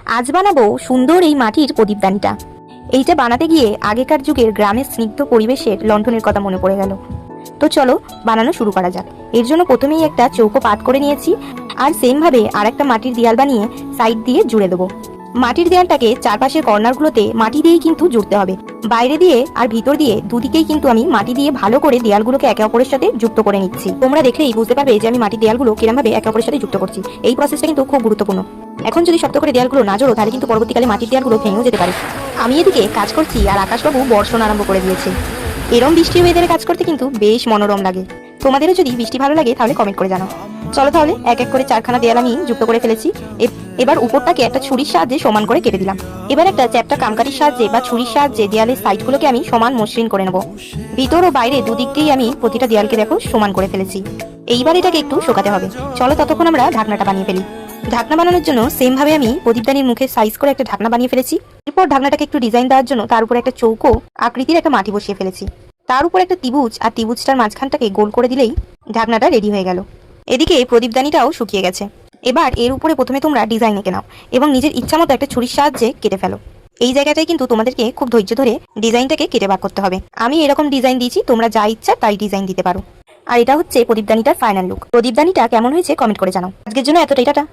আজ বানাবো সুন্দর এই মাটির প্রদীপদানিটা। এইটা বানাতে গিয়ে আগেকার যুগের গ্রামের স্নিগ্ধ পরিবেশের লণ্ঠনের কথা মনে পড়ে গেল। তো চলো বানানো শুরু করা যাক। এর জন্য প্রথমেই একটা চৌকো পাত করে নিয়েছি, আর সেম ভাবে আর একটা মাটির দেয়াল বানিয়ে সাইড দিয়ে জুড়ে দেবো। মাটির দেয়ালটাকে চারপাশের কর্নারগুলোতে মাটি দিয়েই কিন্তু জুড়তে হবে। বাইরে দিয়ে আর ভিতর দিয়ে দুদিকেই কিন্তু আমি মাটি দিয়ে ভালো করে দেয়ালগুলোকে একে অপরের সাথে যুক্ত করে নিচ্ছি। তোমরা দেখলেই বুঝতে পারবে যে আমি মাটির দেয়ালগুলো কিরকম ভাবে একে অপরের সাথে যুক্ত করছি। এই প্রসেসটা কিন্তু খুব গুরুত্বপূর্ণ। এখন যদি শক্ত করে দেয়ালগুলো না জোড়ো তাহলে কিন্তু পরবর্তীকালে মাটির দেয়ালগুলো ভেঙেও যেতে পারে। আমি এদিকে কাজ করছি আর আকাশবাবু বর্ষণ আরম্ভ করে দিয়েছে। এরম বৃষ্টি ওয়েদারে কাজ করতে কিন্তু বেশ মনোরম লাগে। তোমাদেরও যদি বৃষ্টি ভালো লাগে তাহলে কমেন্ট করে জানাও। চলো তাহলে এক এক করে চারখানা দেয়াল আমি যুক্ত করে ফেলেছি। এবার উপরটাকে একটা ছুরির সাহায্যে সমান করে কেটে দিলাম। এবার একটা চ্যাপ্টা কামকাঠির সাহায্যে বা ছুরির সাহায্যে দেয়ালের সাইডগুলোকে আমি সমান মসৃণ করে নেব। ভিতর ও বাইরে দুদিক দিয়েই আমি প্রতিটা দেয়ালকে দেখো সমান করে ফেলেছি। এইবার এটাকে একটু শোকাতে হবে। চলো ততক্ষণ আমরা ঢাকনাটা বানিয়ে ফেলি। ঢাকনা বানানোর জন্য সেম ভাবে আমি প্রদীপদানির মুখে সাইজ করে একটা ঢাকনা বানিয়ে ফেলেছি। এরপর ঢাকনাটাকে একটু ডিজাইন দেওয়ার জন্য তার উপর একটা চৌকো আকৃতির একটা মাটি বসিয়ে ফেলেছি। তার উপর একটা ত্রিভুজ, আর ত্রিভুজটার মাঝখানটাকে গোল করে দিলেই ঢাকনাটা রেডি হয়ে গেল। এদিকে প্রদীপদানিটাও শুকিয়ে গেছে। এবার এর উপরে প্রথমে তোমরা ডিজাইন এঁকে নাও এবং নিজের ইচ্ছা মতো একটা ছুরির সাহায্যে কেটে ফেলো। এই জায়গাটাই কিন্তু তোমাদেরকে খুব ধৈর্য ধরে ডিজাইনটাকে কেটে বার করতে হবে। আমি এরকম ডিজাইন দিয়েছি, তোমরা যা ইচ্ছা তাই ডিজাইন দিতে পারো। আর এটা হচ্ছে প্রদীপদানিটার ফাইনাল লুক। প্রদীপদানিটা কেমন হয়েছে কমেন্ট করে জানাও। আজকের জন্য এতটাই, টাটা।